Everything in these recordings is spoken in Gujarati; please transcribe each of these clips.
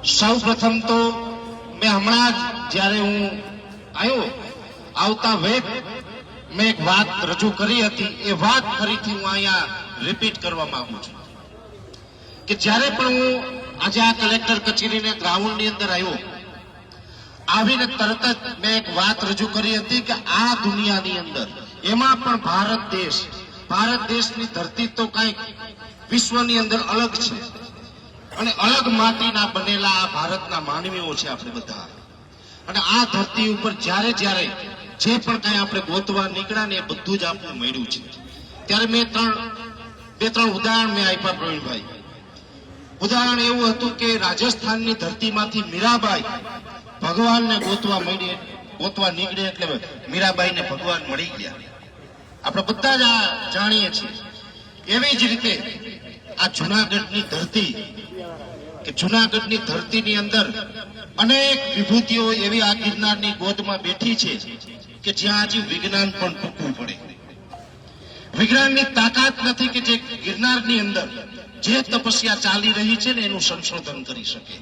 સૌ પ્રથમ તો મેં હમણાં જ્યારે હું આવ્યો આવતા વેગ મેં એક વાત રજૂ કરી હતી, એ વાત ફરીથી હું અહીંયા રિપીટ કરવા માંગુ છું કે જ્યારે પણ હું આજે આ કલેક્ટર કચેરીના ગ્રાઉન્ડની અંદર આવ્યો, આવીને તરત જ મેં એક વાત રજૂ કરી હતી કે આ દુનિયાની અંદર એમાં પણ ભારત દેશની ધરતી તો કંઈક વિશ્વની અંદર અલગ છે અને અલગ માટીના બનેલા આ ભારતના માનવીઓ છે આપણે બધા. અને આ ધરતી ઉપર જ્યારે જ્યારે જે પણ કઈ આપણે ગોતવા નીકળ્યા ને એ બધું જ આપણને મળ્યું છે. ત્યારે મેં બે ત્રણ ઉદાહરણ મેં આપ્યા પ્રવીણભાઈ. ઉદાહરણ એવું હતું કે રાજસ્થાનની ધરતીમાંથી મીરાબાઈ ભગવાનને ગોતવા નીકળે એટલે મીરાબાઈને ભગવાન મળી ગયા. આપણે બધા જ આ જાણીએ છીએ. એવી જ રીતે આ જુનાગઢની ધરતી કે જુનાગઢની ધરતીની અંદર અનેક વિભૂતિઓ એવી આ ગિરનારની ગોદમાં બેઠી છે કે જ્યાં હજી વિજ્ઞાન પણ ટૂંકવું પડે. વિજ્ઞાનની તાકાત નથી કે જે ગિરનારની અંદર જે તપસ્યા ચાલી રહી છે ને એનું સંશોધન કરી શકે.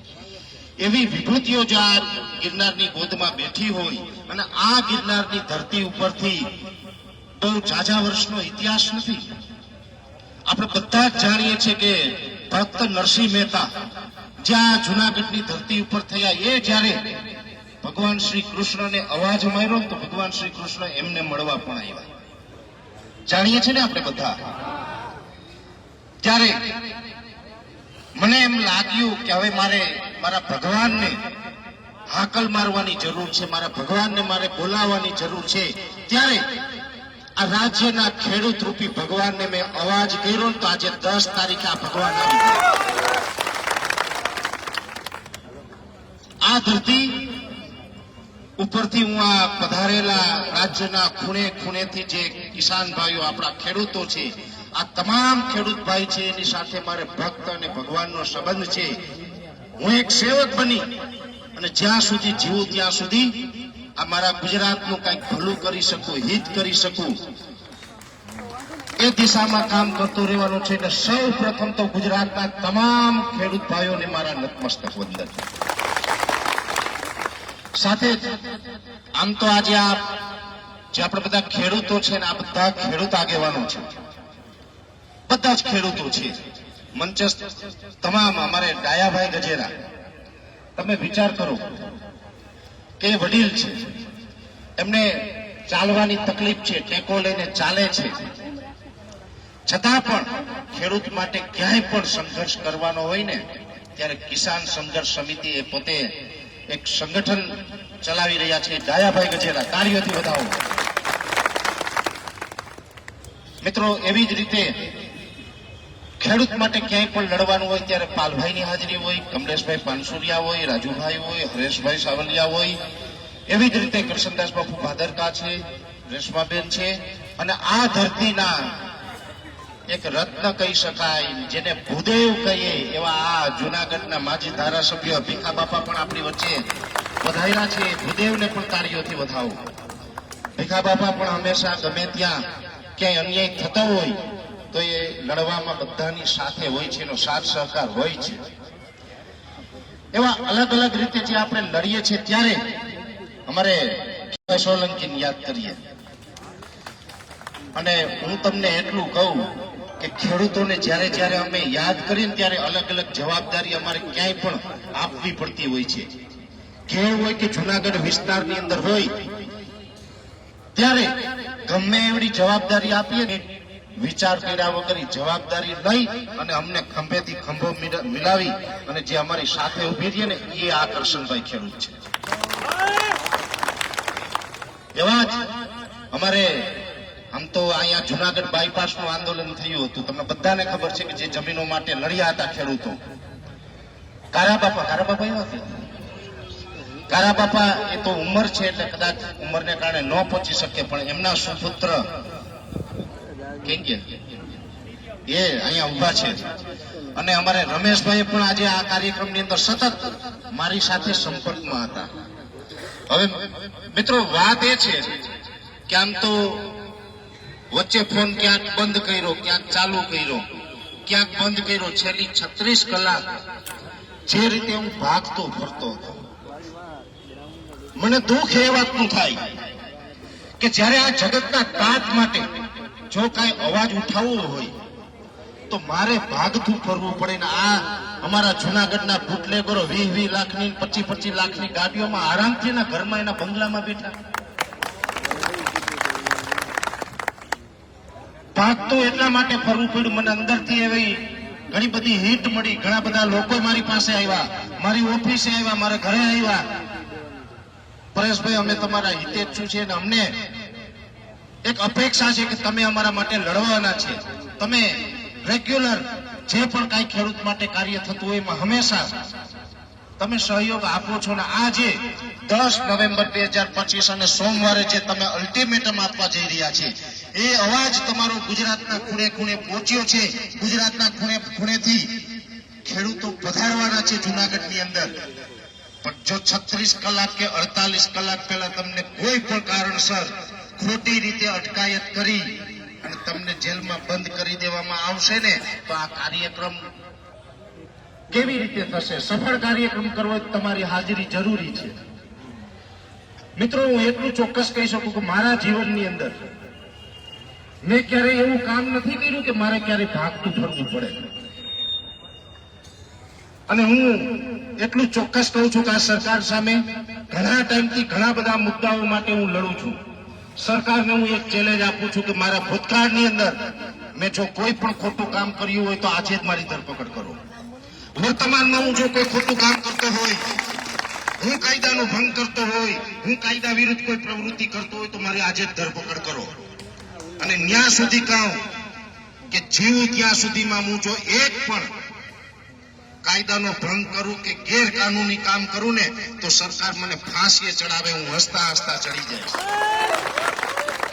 એવી વિભૂતિઓ જો આ ગિરનારની ગોદમાં બેઠી હોય અને આ ગિરનારની ધરતી ઉપરથી બહુ ઝાઝા વર્ષનો ઇતિહાસ નથી. આપણે બધા જ જાણીએ છીએ કે ભક્ત નરસિંહ મહેતા જ્યાં જુનાગઢની ધરતી ઉપર થયા, એ જ્યારે ભગવાન શ્રી કૃષ્ણને અવાજ માર્યો તો ભગવાન શ્રી કૃષ્ણ એમને મળવા પણ આવ્યા. જાણીએ છીએ ને આપણે બધા. ત્યારે મને એમ લાગ્યું કે હવે મારે મારા ભગવાનને હાકલ મારવાની જરૂર છે, મારા ભગવાનને મારે બોલાવવાની જરૂર છે. ત્યારે આ રાજ્યના ખેડૂત રૂપી ભગવાનને મેં અવાજ કર્યો તો આજે 10 તારીખે આ ભગવાન આવી ગયા. આ ધરતી ઉપરથી હું આ પધારેલા રાજ્યના ખૂણે ખૂણેથી જે કિસાન ભાઈઓ આપણા ખેડૂતો છે, આ તમામ ખેડૂત ભાઈ છે, એની સાથે મારે ભક્ત અને ભગવાનનો સંબંધ છે. હું એક સેવક બની અને જ્યાં સુધી જીવું ત્યાં સુધી આ મારા ગુજરાતનું કંઈક ભલું કરી શકું, હિત કરી શકું, એ દિશામાં કામ કરતો રહેવાનું છે. એટલે સૌ પ્રથમ તો ગુજરાતના તમામ ખેડૂત ભાઈઓને મારા નતમસ્તક વંદન. સાથે આમ તો આજે આ જે આપણે બધા ખેડૂતો છે ને આ બધા ખેડૂત આગેવાનો છે, બધા જ ખેડૂતો છે. મંચસ્થ તમામ અમારે ડાયાભાઈ ગજેરા, તમે વિચાર કરો કે વડીલ છે, એમને ચાલવાની તકલીફ છે, ટેકો લઈને ચાલે છે, છતાં પણ ખેડૂત માટે ક્યાંય પણ સંઘર્ષ કરવાનો હોય ને ત્યારે કિસાન સંઘર્ષ સમિતિ એ પોતે એક સંગઠન ચલાવી રહ્યા છે. ડાયાભાઈ ગજેરા, તાળીઓથી વધાવો મિત્રો. એવી જ રીતે ખેડૂત માટે ક્યાંય પણ લડવાનું હોય ત્યારે પાલભાઈની હાજરી હોય, કમલેશભાઈ પાનસુરિયા હોય, રાજુભાઈ હોય, હરેશભાઈ સાવલિયા હોય. એવી જ રીતે કરશનદાસ બાપુ ભાદરકા છે, રેશમાબેન છે. અને આ ધરતીના એક રત્ન કહી શકાય, જેને ભૂદેવ કહીએ એવા આ જુનાગઢના માજી ધારાસભ્ય ભીખા બાપા પણ આપણી વચ્ચે વધાર્યા છે. ભૂદેવને પણ તાળીઓથી વધાવો. ભીખા બાપા પણ હંમેશા ગમે ત્યાં ક્યાંય અન્યાય થતો હોય તો એ લડવામાં બધાની સાથે હોય છે, એનો સાથ સહકાર હોય છે. એવા અલગ અલગ રીતે જે આપણે લડીએ છીએ ત્યારે અમારે સોલંકીને યાદ કરીએ. અને હું તમને એટલું કહું કે ખેડૂતોને જ્યારે જ્યારે અમે યાદ કરીએ ને ત્યારે અલગ અલગ જવાબદારી અમારે ક્યાંય પણ આપવી પડતી હોય છે. કેવું હોય કે જુનાગઢ વિસ્તારની અંદર હોય ત્યારે ગમે એવડી જવાબદારી આપીએ ને વિચાર કર્યા વગર જવાબદારી લઈ અને અમને ખંભેથી ખંભો મિલાવી અને જે અમારી સાથે ઉભી રહીએ ને એ આ કરશનભાઈ ખેડૂત છે. એવા જ અમારે આમ તો અહીંયા જુનાગઢ બાયપાસનું આંદોલન થયું હતું, તમને બધાને ખબર છે કે જે જમીનો માટે લડ્યા હતા ખેડૂતો. કારાબાપા એવા હતા. કારાબાપા એ તો ઉંમર છે એટલે કદાચ ઉંમરને કારણે ન પહોંચી શકે, પણ એમના સુપુત્ર એ અહીંયા ઉભા છે. અને અમારે રમેશભાઈ પણ આજે આ કાર્યક્રમની અંદર સતત મારી સાથે સંપર્કમાં હતા. હવે મિત્રો વાત એ છે કે આમ તો વચ્ચે ફોન ક્યાંક બંધ કર્યો, ક્યાંક ચાલુ કર્યો, ક્યાંક બંધ કર્યો. છેલ્લી 36 કલાક જે રીતે હું ભાગતો ફરતો હતો, મને દુઃખ એ વાતનું થાય કે જ્યારે આ જગતના તાત માટે જો કાંઈ અવાજ ઉઠાવવો હોય તો મારે ભાગતું ફરવું પડે ને આ અમારા જુનાગઢના બુટલેગરો 20 લાખની 25 લાખની ગાડીઓમાં આરામથી એના ઘરમાં એના બંગલામાં બેઠા. ભાગતું એટલા માટે ફરવું પડ્યું, મને અંદરથી એવી ઘણી બધી હિટ મળી, ઘણા બધા લોકો મારી પાસે આવ્યા, મારી ઓફિસે આવ્યા, મારા ઘરે આવ્યા. પરેશભાઈ, અમે તમારા હિતે જ છું છે અને અમને એક અપેક્ષા છે કે તમે અમારા માટે લડવાના છે. તમે રેગ્યુલર જે પણ કાંઈ ખેડૂત માટે કાર્ય થતું હોય એમાં હંમેશા તમે સહયોગ આપો છો ને આજે 10 નવેમ્બર 2025 અને સોમવારે જે તમે અલ્ટિમેટમ આપવા જઈ રહ્યા છે એ અવાજ તમારો ગુજરાતના ખૂણે ખૂણે પહોંચ્યો છે. ગુજરાતના ખૂણે ખૂણેથી ખેડૂતો પધારવાના છે જુનાગઢની અંદર. પણ જો 36 કલાક કે 48 કલાક પહેલા તમને કોઈ પણ કારણસર ખોટી રીતે અટકાયત કરી અને તમને જેલમાં બંધ કરી દેવામાં આવશે ને તો આ કાર્યક્રમ કેવી રીતે થશે? સફળ કાર્યક્રમ કરવો તમારી હાજરી જરૂરી છે. મિત્રો, હું એટલું ચોક્કસ કહી શકું કે મારા જીવનની અંદર મેં ક્યારેય એવું કામ નથી કર્યું કે મારે ક્યારે ભાગતું ફરવું પડે. અને હું એટલું ચોક્કસ કહું છું કે આ સરકાર સામે ઘણા ટાઈમથી ઘણા બધા મુદ્દાઓ માટે હું લડું છું. સરકારને હું એક ચેલેન્જ આપું છું કે મારા ભૂતકાળની અંદર મેં જો કોઈ પણ ખોટું કામ કર્યું હોય તો આજે જ મારી ધરપકડ કરો. વર્તમાનમાં હું જો કોઈ ખોટું કામ કરતો હોય, હું કાયદાનો ભંગ કરતો હોય, હું કાયદા વિરુદ્ધ કોઈ પ્રવૃત્તિ કરતો હોય તો મારી આજે જ ધરપકડ કરો. અને ન્યા સુધી કહું કે જીવ ત્યાં સુધીમાં હું જો એક પણ કાયદાનો ભંગ કરું કે ગેરકાનૂની કામ કરું ને તો સરકાર મને ફાંસીએ ચડાવે, હું હસતા હસતા ચડી જઈશ.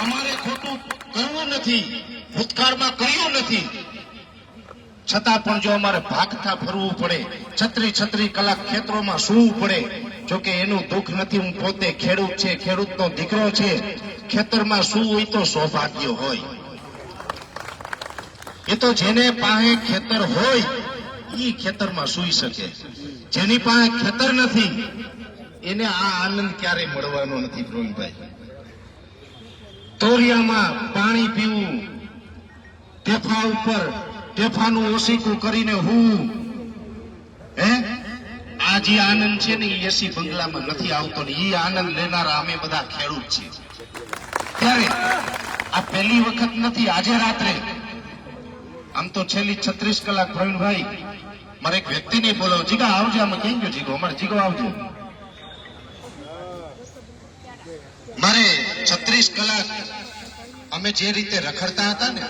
અમારે ખોટું કરવું નથી, ભૂતકાળમાં કર્યું નથી, છતાં પણ જો અમારે ભાગતા ફરવું પડે, 36 કલાક ખેતરોમાં સૂવું પડે, જોકે એનું દુઃખ નથી. હું પોતે ખેડૂત છે, ખેડૂતનો દીકરો છે. ખેતરમાં સૂવું હોય તો સૌભાગ્ય હોય. એ તો જેને પાસે ખેતર હોય ઈ ખેતરમાં સૂઈ શકે. જેની પાસે ખેતર નથી એને આ આનંદ ક્યારે મળવાનો નથી. પ્રવીણભાઈ, તોરિયામાં પાણી પીવું, ટેફા ઉપર ટેફાનું ઓસીકું કરીને હું આ જે આનંદ છે ને એ એસી બંગલામાં નથી આવતો ને એ આનંદ લેનારા અમે બધા ખેડૂત છીએ. ત્યારે આ પહેલી વખત નથી. આજે રાત્રે આમ તો છેલ્લી 36 કલાક પ્રવીણભાઈ મારે એક વ્યક્તિને બોલાવો. જીગા આવજો. આમાં કેમ ગયો જીગો? અમારે જીગો આવજો. મારે 36 કલાક અમે જે રીતે રખડતા હતા ને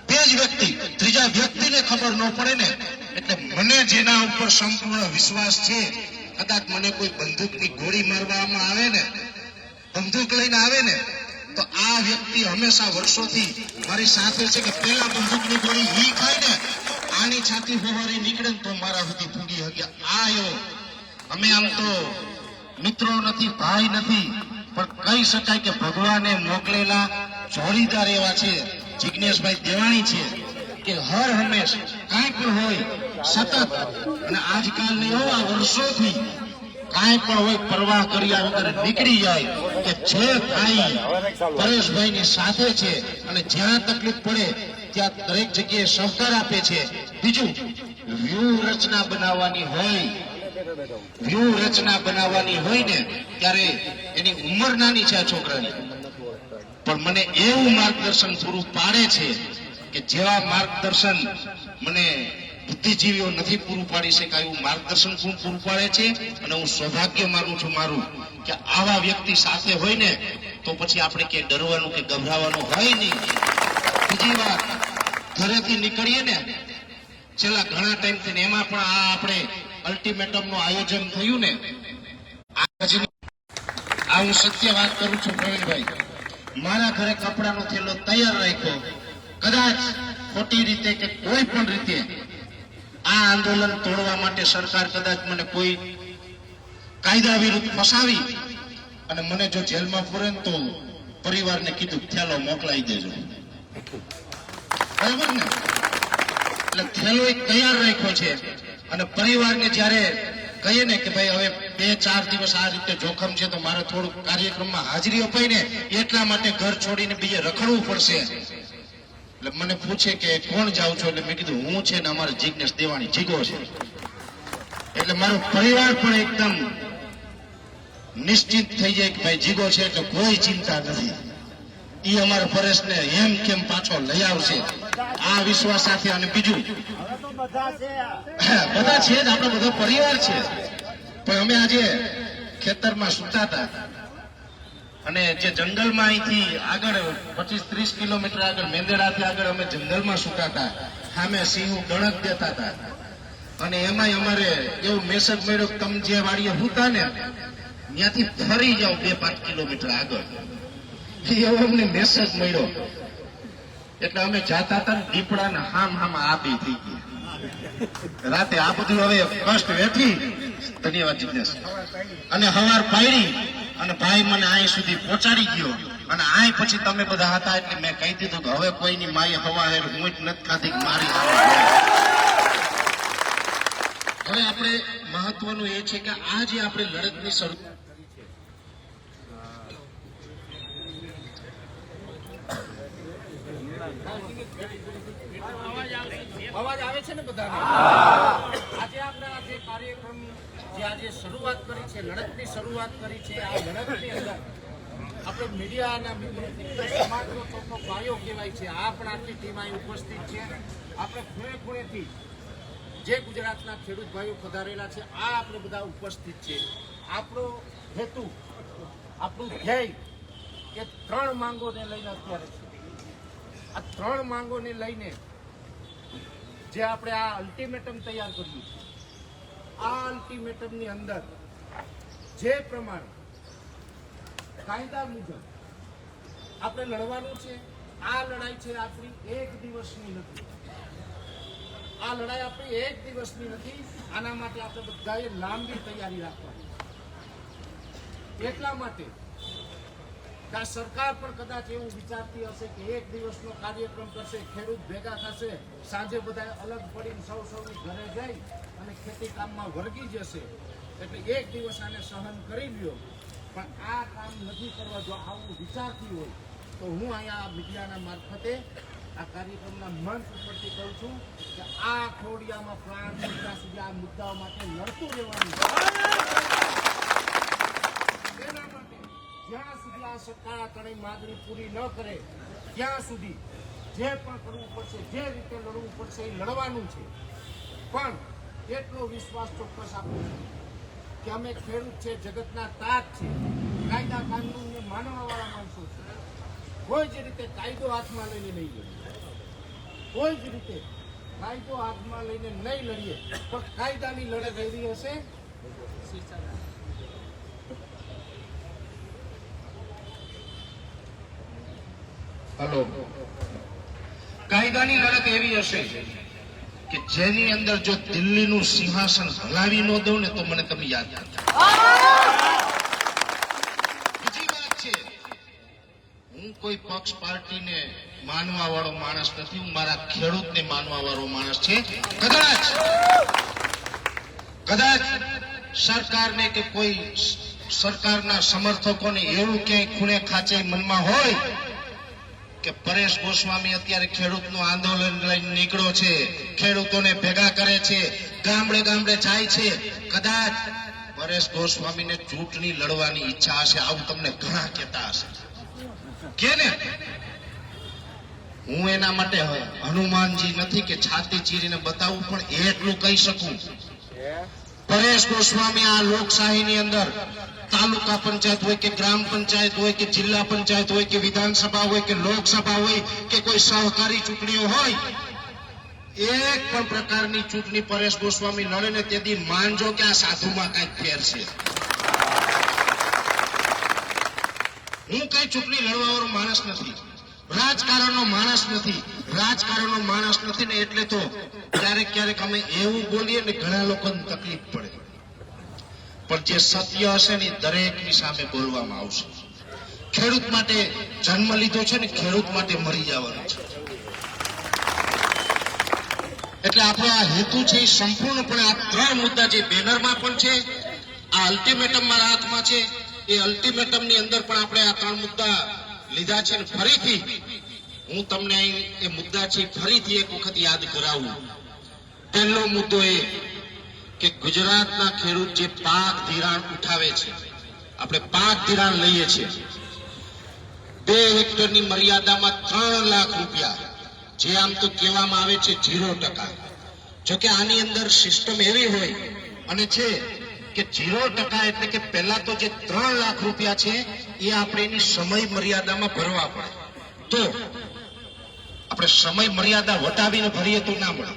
બે જ વ્યક્તિ, ત્રીજા વ્યક્તિને ખબર ન પડે ને એટલે મને જેના ઉપર સંપૂર્ણ વિશ્વાસ છે, કદાચ મને કોઈ બંદૂકની ગોળી મારવામાં આવે ને, બંદૂક લઈને આવે ને તો આ વ્યક્તિ હંમેશા વર્ષોથી મારી સાથે છે કે પેલા બંદૂકની ગોળી ઈ ખાય ને આની છાતી ફવારી નીકળે ને તો મારા સુધી પૂગી હગ્યા. આયો અમે આમ તો મિત્રો નથી, ભાઈ નથી, પણ કહી શકાય કે ભગવાને મોકલેલા જોડીદાર એવા છે જિજ્ઞેશભાઈ દેવાણી છે કે હર હંમેશ કાંઈ પણ હોય સતત અને આજકાલની આ વર્ષોથી કાંઈ પણ હોય પરવાહ કર્યા વગર નીકળી જાય કે જે ભાઈ પરેશભાઈની સાથે છે અને જ્યાં તકલીફ પડે ત્યાં દરેક જગ્યાએ સહકાર આપે છે. બીજું, વ્યૂહરચના બનાવવાની હોય ને ત્યારે એની ઉંમર નાની છે આ છોકરાની, પણ મને એવું માર્ગદર્શન પૂરું પાડે છે કે જેવા માર્ગદર્શન મને બુદ્ધિજીવીઓ નથી પૂરું પાડી શકાય એવું માર્ગદર્શન પૂરું પાડે છે. અને હું સૌભાગ્ય માનું છું મારું કે આવા વ્યક્તિ સાથે હોય ને તો પછી આપણે કે ડરવાનું કે ગભરાવાનું હોય નહીં. બીજી વાત, ઘરેથી નીકળીએ ને છેલ્લા ઘણા ટાઈમથી એમાં પણ આ આપણે અલ્ટિમેટમનું આયોજન થયું ને આ હું સત્ય વાત કરું છું પ્રવીણભાઈ, મારા ઘરે કપડાનો થેલો તૈયાર રાખ્યો. કદાચ ખોટી રીતે કે કોઈ પણ રીતે આ આંદોલન તોડવા માટે સરકાર કદાચ મને કોઈ કાયદા વિરુદ્ધ ફસાવી અને મને જો જેલમાં પૂરે તો પરિવારને કીધું થેલો મોકલાઈ દેજો, બરાબર ને? એટલે થેલો એક તૈયાર રાખ્યો છે અને પરિવારને જ્યારે કહીએ ને કે ભાઈ હવે 2-4 દિવસ આ રીતે જોખમ છે તો મારે થોડુંક કાર્યક્રમમાં હાજરી અપાય ને એટલા માટે ઘર છોડીને બીજે રખડવું પડશે. એટલે મને પૂછે કે કોણ જાવ છો? એટલે મેં કીધું હું છે ને અમારે જિજ્ઞેશ દેવાણી જીગો છે. એટલે મારો પરિવાર પણ એકદમ નિશ્ચિત થઈ જાય કે ભાઈ જીગો છે એટલે કોઈ ચિંતા નથી. ઈ અમારા પરેશને એમ કેમ પાછો લઈ આવશે આ વિશ્વાસ સાથે. અને બીજું બધા છે જ, આપણો બધો પરિવાર છે. પણ અમે આજે ખેતરમાં સૂતા હતા અને જે જંગલમાં અહીંથી આગળ 25-30 કિલોમીટર આગળ મેંદરડાથી આગળ અમે જંગલમાં સૂતા હતા. સામે સિંહ ડણક દેતા હતા અને એમાંય અમારે એવું મેસેજ મળ્યો કે તમે જે વાડીએ સૂતા ને ત્યાંથી ફરી જાઓ 2-5 કિલોમીટર આગળ. એવો અમને મેસેજ મળ્યો. એટલે અમે જાતા હતા ને દીપડાના હામ આપી થઈ ગઈ રાતે. આ બધું હવે કષ્ટ વેઠી ધન્યવાદ જિજ્ઞેશ અને હવાર પાડી અને ભાઈ મને અહીં સુધી પહોંચાડી ગયો. અને આય પછી તમે બધા હતા એટલે મેં કહી દીધું કે હવે કોઈની માએ હવા હેર હું જ નથી ખાધી મારી. હવે આપણે મહત્વનું એ છે કે આ જે આપણે લડતની શરૂ અવાજ આવે છે ને બધાને? આજે આપણે આ જે કાર્યક્રમ જે આજે શરૂઆત કરી છે, લડતની શરૂઆત કરી છે, આ લડતની અંદર આપણે મીડિયાના મિત્રો સમાજનો ચોખ્ખો પાયો કહેવાય છે. આ પણ આટલી ટીમ અહીં ઉપસ્થિત છે. આપણે ખૂણે ખૂણેથી જે ગુજરાતના ખેડૂત ભાઈઓ પધારેલા છે આ આપણે બધા ઉપસ્થિત છે. આપણો હેતુ, આપણું ધ્યેય કે 3 માંગોને લઈને અત્યારે છે. આ 3 માંગોને લઈને જે આપણે આ અલ્ટિમેટમ તૈયાર કર્યું છે, આ અલ્ટિમેટમની અંદર જે પ્રમાણે કાયદા મુજબ આપણે લડવાનું છે. આ લડાઈ છે આપણી 1 દિવસની નથી. આ લડાઈ આપણી 1 દિવસની નથી. આના માટે આપણે બધાએ લાંબી તૈયારી રાખવાની. એટલા માટે આ સરકાર પણ કદાચ એવું વિચારતી હશે કે 1 દિવસનો કાર્યક્રમ કરશે, ખેડૂત ભેગા થશે, સાંજે બધા અલગ પડીને સૌની ઘરે જઈ અને ખેતી કામમાં વળગી જશે એટલે 1 દિવસ આને સહન કરી લ્યો. પણ આ કામ નથી કરવા. જો આવું વિચારતી હોય તો હું અહીંયા મીડિયાના મારફતે આ કાર્યક્રમના મંચ ઉપરથી કહું છું કે આ ખોડિયામાં પ્રાણ મુદ્દા સુધી આ મુદ્દાઓ માટે લડતું રહેવાનું. એના માટે જ્યાં સુધી આ સરકાર આ ત્રણેય માંગણી પૂરી ન કરે ત્યાં સુધી જે પણ કરવું પડશે, જે રીતે લડવું પડશે એ લડવાનું છે. પણ એટલો વિશ્વાસ ચોક્કસ આપું છું કે અમે ખેડૂત છે, જગતના તાત છે, કાયદા કાનૂનને માનવાવાળા માણસો છે. કોઈ જ રીતે કાયદો હાથમાં લઈને નહીં લડીએ, કોઈ જ રીતે કાયદો હાથમાં લઈને નહીં લડીએ. પણ કાયદાની લડત એવી હશે કાયદાની લડત એવી હશે કે જેની અંદર જો દિલ્હીનું સિંહાસન હલાવી ન દઉં ને તો મને તમે યાદ કરજો. બીજી વાત છે, હું કોઈ પક્ષ પાર્ટીને માનવા વાળો માણસ નથી. હું મારા ખેડૂતને માનવા વાળો માણસ છે. કદાચ સરકારને કે કોઈ સરકારના સમર્થકોને એવું ક્યાંય ખૂણે ખાંચે મનમાં હોય કે પરેશ ગોસ્વામી અત્યારે ખેડૂતનું આંદોલન લઈને નીકળ્યો છે, ખેડૂતોને ભેગા કરે છે, ગામડે ગામડે જાય છે. કદાચ પરેશ ગોસ્વામીને ચૂંટણી લડવાની ઈચ્છા હશે, આવું તમને ઘણા કહેતા હશે કે ને. હું એના માટે હનુમાનજી નથી કે છાતી ચીરીને બતાવું, પણ એટલું કહી શકું પરેશ ગોસ્વામી આ લોકશાહીની અંદર તાલુકા પંચાયત હોય કે ગ્રામ પંચાયત હોય કે જિલ્લા પંચાયત હોય કે વિધાનસભા હોય કે લોકસભા હોય કે કોઈ સહકારી ચૂંટણીઓ હોય, એક પણ પ્રકારની ચૂંટણી પરેશ ગોસ્વામી લડે ને તેથી માનજો કે આ સાધુમાં કઈક ફેર છે. હું કઈ ચૂંટણી લડવા વાળો માણસ નથી, રાજકારણનો માણસ નથી. રાજકારણનો માણસ નથી ને એટલે તો ક્યારેક અમે એવું બોલીએ ને ઘણા લોકોને તકલીફ પડે. પણ જે સત્ય હશે ને દરેકની સામે બોલવામાં આવશે. ખેડૂત માટે જન્મ લીધો છે ને ખેડૂત માટે મરી જવાનું છે. એટલે આપણો આ હેતુ છે એ સંપૂર્ણપણે આ ત્રણ મુદ્દા જે બેનરમાં પણ છે, આ અલ્ટિમેટમ મારા હાથમાં છે, એ અલ્ટિમેટમની અંદર પણ આપણે આ ત્રણ મુદ્દા લીધા છે. અને ફરીથી હું તમને અહીં એ મુદ્દા છે ફરીથી એક વખત યાદ કરાવું. પહેલો મુદ્દો એ કે ગુજરાતના ખેડૂત જે પાક ધિરાણ ઉઠાવે છે, આપણે પાક ધિરાણ લઈએ છીએ 2 હેક્ટરની મર્યાદામાં 3 લાખ રૂપિયા, જે આમ તો કહેવામાં આવે છે 0%. જોકે આની અંદર સિસ્ટમ એવી હોય અને છે કે 0% એટલે કે પહેલા તો જે 3 લાખ રૂપિયા છે એ આપણે એની સમય મર્યાદામાં ભરવા પડે. તો આપણે સમય મર્યાદા વટાવીને ભરીએ તો ના મળે.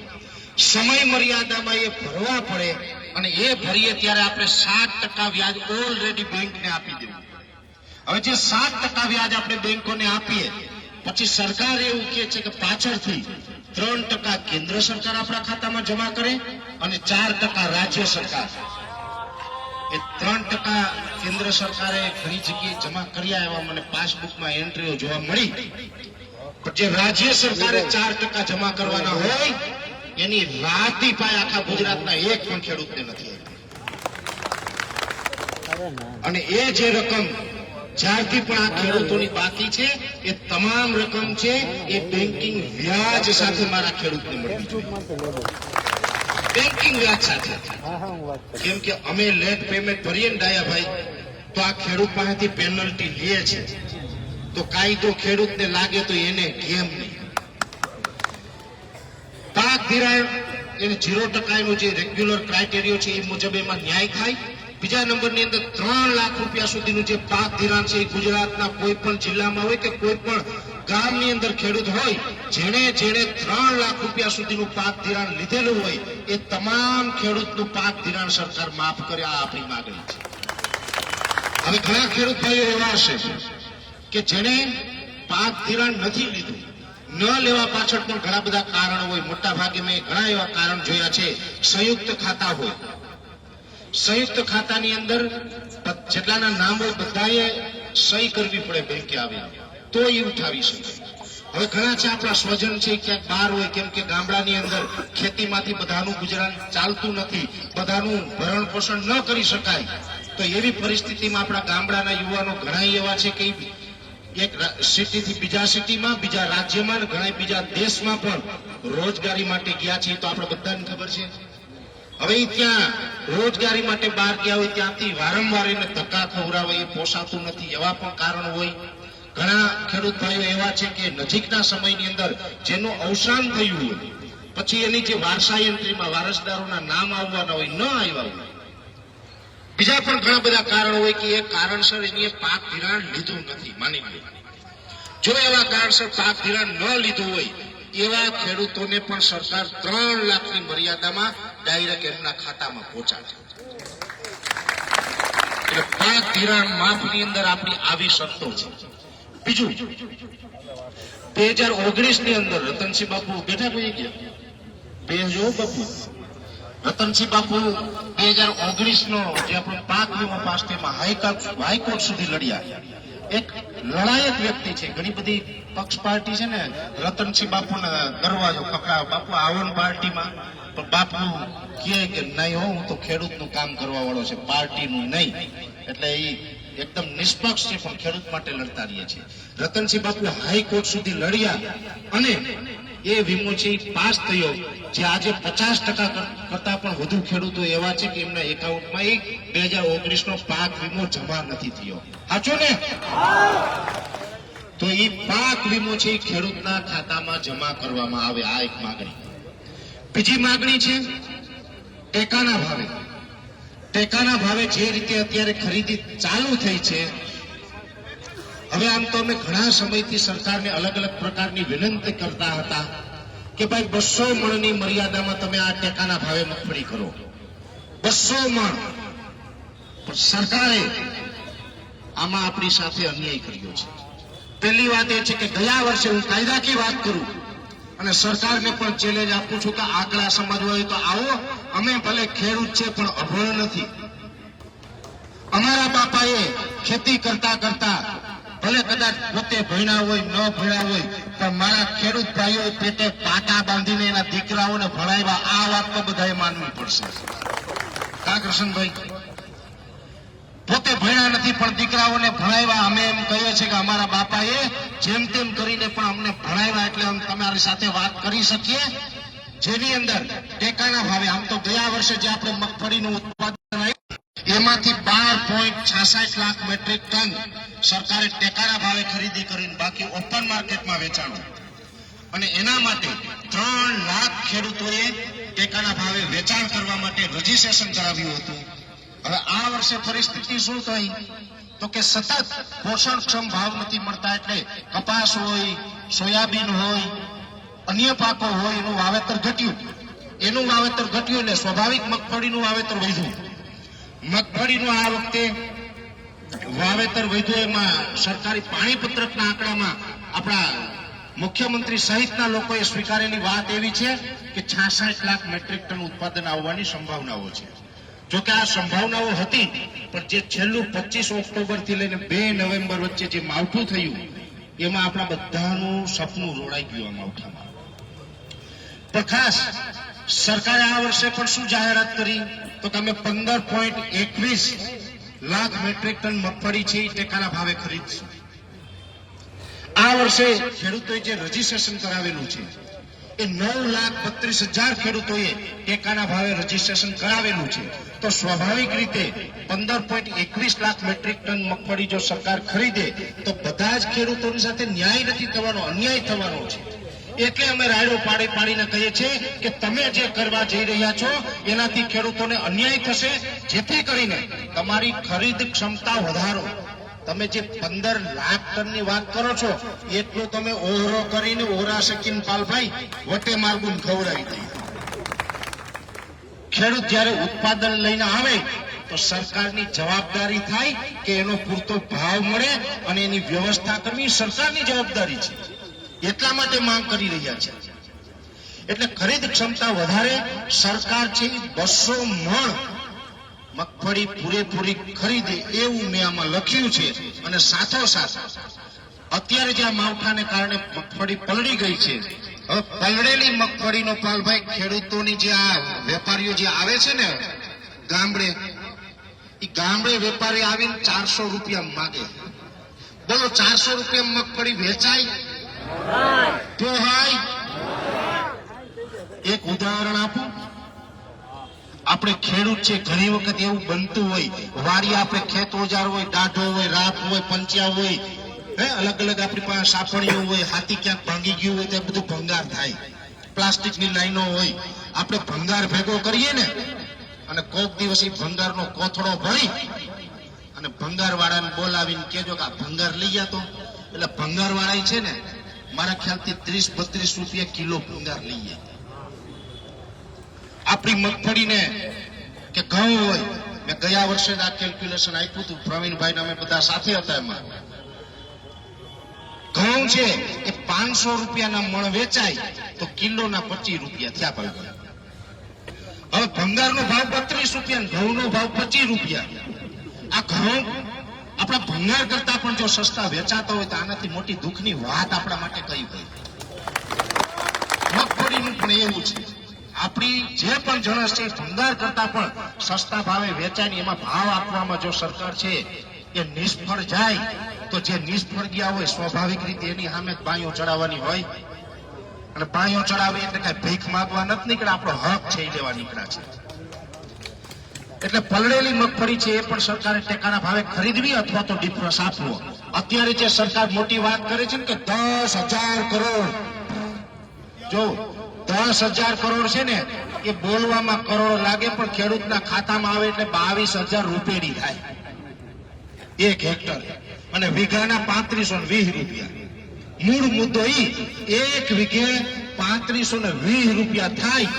સમય મર્યાદામાં એ ભરવા પડે અને એ ભરીએ ત્યારે આપણે 7% વ્યાજ ઓલરેડી બેંકને આપી દેવું. હવે જે 7% વ્યાજ આપણે બેંકોને આપીએ પછી સરકાર એવું કહે છે કે પાછળથી 3% કેન્દ્ર સરકાર આપણા ખાતામાં જમા કરે અને 4% રાજ્ય સરકાર. એ 3% કેન્દ્ર સરકારે ઘણી જગ્યાએ જમા કર્યા એવા મને પાસબુકમાં એન્ટ્રીઓ જોવા મળી. પણ જે રાજ્ય સરકારે 4% જમા કરવાના હોય એની રાતી પાય આખા ગુજરાતના એક પણ ખેડૂતને નથી આપી. અને એ જે રકમ જ્યારથી પણ આ ખેડૂતોની બાકી છે એ તમામ રકમ છે એ બેન્કિંગ વ્યાજ સાથે મારા ખેડૂતને મળવી જોઈએ. બેન્કિંગ વ્યાજ સાથે. કેમ કે અમે લેટ પેમેન્ટ ભરીએ ને ડાયાભાઈ તો આ ખેડૂત પાસેથી પેનલ્ટી લે છે. તો કાયદો ખેડૂતને લાગે તો એને કેમ નહીં. પાક ધિરાણ એને 0% એનું જે રેગ્યુલર ક્રાઇટેરિયો છે એ મુજબ એમાં ન્યાય થાય. બીજા નંબરની અંદર 3 લાખ રૂપિયા સુધીનું જે પાક ધિરાણ છે એ ગુજરાતના કોઈ પણ જિલ્લામાં હોય કે કોઈ પણ ગામની અંદર ખેડૂત હોય જેણે 3 લાખ રૂપિયા સુધીનું પાક ધિરાણ લીધેલું હોય એ તમામ ખેડૂતનું પાક ધિરાણ સરકાર માફ કરે. આ આપણી માંગણી છે. હવે ઘણા ખેડૂત ભાઈઓ એવા હશે કે જેણે પાક ધિરાણ નથી લીધું. ન લેવા પાછળ પણ ઘણા બધા કારણો હોય. મોટા ભાગે મેં ઘણા એવા કારણ જોયા છે. સંયુક્ત ખાતા હોય, સંયુક્ત ખાતાની અંદર જેટલાના નામ હોય બધાએ સહી કરવી પડે બેંકે આવી તો એ ઉઠાવી શકે. હવે ઘણા છે આપણા સ્વજન છે ક્યાંક બહાર હોય, કેમ કે ગામડાની અંદર ખેતીમાંથી બધાનું ગુજરાન ચાલતું નથી, બધાનું ભરણ પોષણ ન કરી શકાય. તો એવી પરિસ્થિતિમાં આપણા ગામડાના યુવાનો ઘણા એવા છે કે એક સિટીથી બીજા સિટીમાં, બીજા રાજ્યમાં અને ઘણા બીજા દેશમાં પણ રોજગારી માટે ગયા છે. તો આપણે બધાને ખબર છે. હવે ત્યાં રોજગારી માટે બહાર ગયા હોય ત્યાંથી વારંવાર એને ધક્કા ખવડાવે એ પોસાતું નથી. એવા પણ કારણ હોય. ઘણા ખેડૂત ભાઈઓ એવા છે કે નજીકના સમયની અંદર જેનું અવસાન થયું હોય પછી એની જે વારસા એન્ટ્રીમાં વારસદારોના નામ આવવાના હોય ન આવ્યા હોય. બીજા પણ ઘણા બધા કારણ હોય કે એ કારણસર એની પાક ધિરાણ લીધું નથી. માની લો જો એવા કારણસર પાક ધિરાણ ન લીધું હોય એવા ખેડૂતોને પણ સરકાર 3 લાખની મર્યાદામાં ડાયરેક્ટ એમના ખાતામાં પહોંચાડે. એટલે પાક ધિરાણ માફની અંદર આપણી આવી શરતો છે. બીજું 2019 ની અંદર રતનસિંહ બાપુ બેઠા કોઈ ગયા બે જો બાપુ રતનસિંહ બાપુ 2019 નો જે આપણો પાક વીમો પાસ થયો હાઈકોર્ટ સુધી લડ્યા. એક લડાયક વ્યક્તિ છે. ઘણી બધી પક્ષ પાર્ટી છે ને રતનસિંહ બાપુને દરવાજો ખખડાવે, બાપુ આવો ને પાર્ટીમાં. પણ બાપુ કહે કે નહીં હો, હું તો ખેડૂતનું કામ કરવા વાળો છે, પાર્ટીનું નહીં. એટલે એ એકદમ નિષ્પક્ષ છે પણ ખેડૂત માટે લડતા રહીએ છીએ. રતનસિંહ બાપુ હાઈકોર્ટ સુધી લડ્યા અને એ વીમો છે એ પાસ થયો. જે આજે 50% કરતા પણ વધુ ખેડૂતો એવા છે કે એમના એકાઉન્ટમાં 2019 નો પાક વીમો જમા નથી થયો. સાચું ને? તો એ પાક વીમો છે એ ખેડૂતના ખાતામાં જમા કરવામાં આવે. આ એક માંગણી. બીજી માંગણી છે ટેકાના ભાવે. ટેકાના ભાવે જે રીતે અત્યારે ખરીદી ચાલુ થઈ છે, હવે આમ તો અમે ઘણા સમયથી સરકારને અલગ અલગ પ્રકારની વિનંતી કરતા હતા કે ભાઈ 200 મણની મર્યાદામાં તમે આ ટેકાના ભાવે મગફળી કરો. 200 મણ. પણ સરકારે આમાં આપણી સાથે અન્યાય કર્યો છે. પહેલી વાત એ છે કે ગયા વર્ષે હું કાયદાકીય વાત કરું અને સરકારને પણ ચેલેન્જ આપું છું કે આંકડા સમજવા હોય તો આવો. અમે ભલે ખેડૂત છે પણ અભણ નથી. અમારા બાપાએ ખેતી કરતા કરતા ભલે કદાચ પોતે ભણ્યા હોય ન ભણ્યા હોય પણ મારા ખેડૂત ભાઈઓ પેટે પાટા બાંધીને એના દીકરાઓને ભણાવ્યા, આ વાત તો બધાએ માનવી પડશે. કા કૃષ્ણભાઈ? પોતે ભણ્યા નથી પણ દીકરાઓને ભણાવ્યા. અમે એમ કહીએ છીએ કે અમારા બાપાએ જેમ તેમ કરીને પણ અમને ભણાવ્યા, એટલે અમે તમારી સાથે વાત કરી શકીએ, જેની અંદર ટેકાના ભાવે, આમ તો ગયા વર્ષે જે આપણે મગફળીનું ઉત્પાદન આવ્યું એમાંથી 12.66 લાખ મેટ્રિક ટન સરકારે ટેકાના ભાવે ખરીદી કરીને બાકી ઓપન માર્કેટમાં વેચાણું, અને એના માટે 3 લાખ ખેડૂતોએ ટેકાના ભાવે વેચાણ કરવા માટે રજીસ્ટ્રેશન કરાવ્યું હતું. હવે આ વર્ષે પરિસ્થિતિ શું થઈ તો કે સતત પોષણક્ષમ ભાવ નથી મળતા, એટલે કપાસ હોય, સોયાબીન હોય, અન્ય પાકો હોય, એનું વાવેતર ઘટ્યું. એટલે સ્વાભાવિક મગફળીનું વાવેતર વધ્યું. મગફળીનું આ વખતે વાવેતર વધ્યું, એમાં સરકારી પાણીપત્રકના આંકડામાં આપણા મુખ્યમંત્રી સહિતના લોકોએ સ્વીકારેલી વાત એવી છે કે 66 લાખ મેટ્રિક ટન ઉત્પાદન આવવાની સંભાવનાઓ છે. જોકે આ સંભાવનાઓ હતી, પણ જે છેલ્લું 25 ઓક્ટોબર થી લઈને 2 નવેમ્બર વચ્ચે જે માવઠું થયું એમાં આપણા બધાનું સપનું રોડાઈ ગયું. આ માવઠામાં પણ ખાસ સરકારે આ વર્ષે પણ શું જાહેરાત કરી તો કે અમે 15.21 લાખ મેટ્રિક ટન મગફળી છે એ ટેકાના ભાવે ખરીદશું. આ વર્ષે ખેડૂતોએ જે રજીસ્ટ્રેશન કરાવેલું છે એ 9,32,000 ખેડૂતોએ ટેકાના ભાવે રજીસ્ટ્રેશન કરાવેલું છે. તો સ્વાભાવિક રીતે 15.21 લાખ મેટ્રિક ટન મગફળી જો સરકાર ખરીદે તો બધા જ ખેડૂતોની સાથે ન્યાય નથી થવાનો, અન્યાય થવાનો છે. એટલે અમે રાયડો પાડીને કહીએ છીએ કે તમે જે કરવા જઈ રહ્યા છો એનાથી ખેડૂતોને અન્યાય થશે, જેથી કરીને તમારી ખરીદ ક્ષમતા વધારો. તમે જે 15 લાખ ટનની વાત કરો છો એટલું તમે ઓહરો કરીને ઓરા શકીને પાલભાઈ વટે માર્ગુન ખવડાવી દઈએ. ખેડૂત જ્યારે ઉત્પાદન લઈને આવે તો સરકારની જવાબદારી થાય કે એનો પૂરતો ભાવ મળે અને એની વ્યવસ્થા કરવી સરકારની જવાબદારી છે. એટલા માટે માંગ કરી રહ્યા છે. એટલે ખરીદ ક્ષમતા વધારે સરકાર છે 200 મણ મગફળી પૂરેપૂરી ખરીદે એવું મેં આમાં લખ્યું છે. અને સાથોસાથ અત્યારે જે આ માવઠાને કારણે મગફળી પલળી ગઈ છે, હવે પલળેલી મગફળીનો પાલભાઈ ખેડૂતોની જે આ વેપારીઓ જે આવે છે ને ગામડે, એ ગામડે વેપારી આવીને 400 રૂપિયા માગે. બોલો 400 રૂપિયા મગફળી વેચાય? પોહાય? એક ઉદાહરણ આપું. આપણે ખેડૂત છે, ઘણી વખત એવું બનતું હોય વાડી આપણે ખેત ઓજાર હોય, દાઢો હોય, રાપ હોય, પંચ્યા હોય, અલગ અલગ આપણી પાસે સાપણીઓ હોય, હાથી ક્યાંક ભાંગી ગયું હોય તો બધું ભંગાર થાય. પ્લાસ્ટિકની લાઈનો હોય, આપણે ભંગાર ભેગો કરીએ ને અને કોક દિવસ એ ભંગારનો કોથળો ભરી અને ભંગાર વાળાને બોલાવીને કહેજો કે આ ભંગાર લઈ ગયા તો, એટલે ભંગાર વાળા છે ને મારા ખ્યાલથી 30-32 રૂપિયા કિલો ભંગાર લઈ જાય. આપણી મગફળીને કે ઘઉં હોય, મેં ગયા વર્ષે આ કેલ્ક્યુલેશન આપ્યું હતું, પ્રવીણભાઈ અમે બધા સાથે હતા. એમાં ઘઉં છે એ 500 રૂપિયાના મણ વેચાય તો કિલોના 25 રૂપિયા થયા. ભાઈ હવે ભંગારનો ભાવ 32 રૂપિયા, ઘઉંનો ભાવ 25 રૂપિયા. આ ઘઉં આપણા ભંગાર કરતા પણ જો સસ્તા વેચાતા હોય તો આનાથી મોટી દુઃખની વાત આપણા માટે કઈ હોય? મગફળીનું પણ એવું છે. આપણી જે પણ જણસ છે ભંગાર કરતા પણ સસ્તા ભાવે વેચાય, એમાં ભાવ આપવામાં જો સરકાર છે એ નિષ્ફળ જાય તો જે નિષ્ફળ ગયા હોય સ્વાભાવિક રીતે એની સામે બાંયો ચડાવવાની હોય. અને બાંયો ચડાવે એટલે કઈ ભીખ માંગવા નથી નીકળ્યા, આપણો હક છે એ લેવા નીકળ્યા છે. એટલે પલળેલી મગફળી છે એ પણ સરકારે ટેકાના ભાવે ખરીદવી અથવા તો ડિફરન્સ આપવો. અત્યારે જે સરકાર મોટી વાત કરે છે ને કે 10,000 કરોડ, જો 10,000 કરોડ છે ને એ બોલવામાં કરોડ લાગે પણ ખેડૂતના ખાતામાં આવે એટલે 22,000 રૂપિયા થાય એક હેક્ટર, અને વીઘાના 3520 રૂપિયા. મૂળ મુદ્દો એક વીઘે 3520 રૂપિયા થાય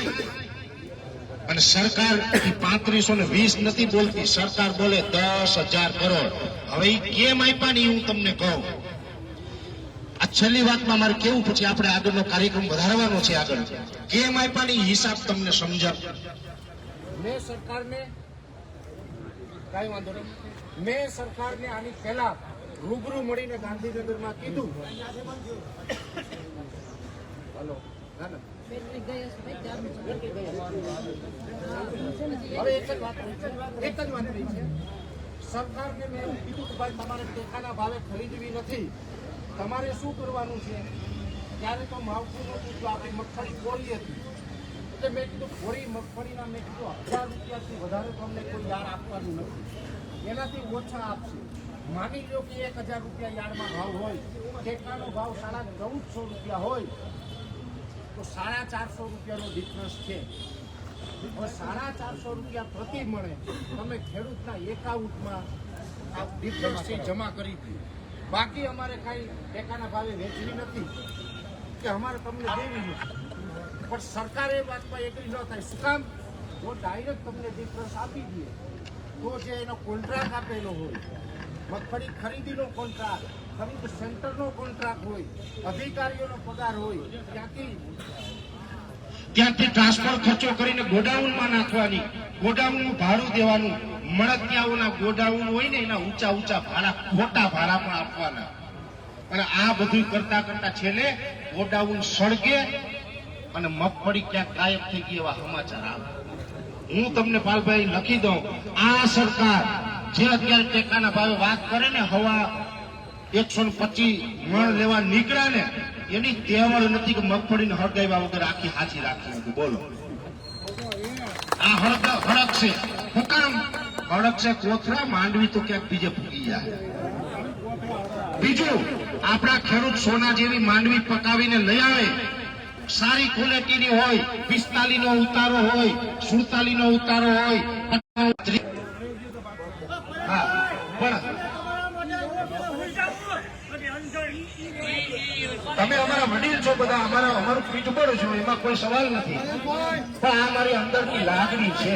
અને સરકાર 3520 નથી બોલતી, સરકાર બોલે 10,000 કરોડ. હવે કેમ આપ્યા ને હું તમને કહું. આ છેલ્લી વાતમાં મારે કેવું, પછી આપણે આગળનો કાર્યક્રમ વધારવાનો છે. આગળ કેમ આપ્યા ની હિસાબ તમને સમજાવ. મેં સરકારને કઈ વાંધો નહીં, મેં સરકારને આની પહેલા રૂબરૂ મળીને ગાંધીનગરમાં કીધું હલો ના ના હવે એક જ વાત રહી છે. સરકારને મેં એવું કીધું કે ભાઈ તમારે ટેકાના ભાવે ખરીદવી નથી, તમારે શું કરવાનું છે? ત્યારે તો માવઠું નહોતું તો આપણી મગફળી કોરી હતી એટલે મેં કીધું કોરી મગફળીના મેં કીધું 1000 રૂપિયાથી વધારે તમને કોઈ યાર્ડ આપવાનું નથી, એનાથી ઓછા આપશે. માની લો કે 1000 રૂપિયા યાર્ડમાં ભાવ હોય, ટેકાનો ભાવ 1450 રૂપિયા હોય તો 450 રૂપિયાનો ડિફરન્સ છે. હવે 450 રૂપિયા પ્રતિ મણે તમે ખેડૂતના એકાઉન્ટમાં આ ડિફરન્સ જમા કરી દો. બાકી અમારે કાંઈ ટેકાના ભાવે વેચવી નથી કે અમારે તમને દેવી નથી. પણ સરકાર એ વાતમાં એગ્રી ન થાય. શું કામ? જો ડાયરેક્ટ તમને ડિફરન્સ આપી દે તો જે એનો કોન્ટ્રાક્ટ આપેલો હોય, મગફળી ખરીદીનો કોન્ટ્રાક્ટ, ખરીદ સેન્ટરનો કોન્ટ્રાક્ટ હોય, અધિકારીઓનો પગાર હોય, ત્યાંથી ટ્રાન્સફર ખર્ચો કરીને ગોડાઉનમાં નાખવાની, ગોડાઉનનું ભાડું દેવાનું, મળતિયાઓના ગોડાઉન હોય ને એના ઊંચા ભાડા, ખોટા ભાડા પણ આપવાના. અને આ બધું કરતા કરતા છેલ્લે ગોડાઉન સળગે અને મગફળી ક્યાંક ગાયબ થઈ ગઈ એવા સમાચાર આવે. હું તમને પાલભાઈ લખી દઉં, આ સરકાર જે અત્યારે ટેકાના ભાવે વાત કરે ને, હવા 125 મણ લેવા નીકળ્યા ને એની તેવડ નથી કે મગફળીને હળગાવ્યા વગર આખી હાથી રાખી હતી. બોલો, આ હળક છે. શું કામ હળક છે? કોથળા માંડવી તો ક્યાંક બીજે ફૂગી જાય. બીજું, આપણા ખેડૂત સોના જેવી માંડવી પકાવીને લઈ આવે, સારી ક્વોલિટીની હોય, 45 નો ઉતારો હોય, 47 નો ઉતારો હોય. હા, પણ તમે અમારા વડીલ છો બધા, અમારું પીઠબળ છો, એમાં કોઈ સવાલ નથી. પણ આ મારી અંદરની લાગણી છે.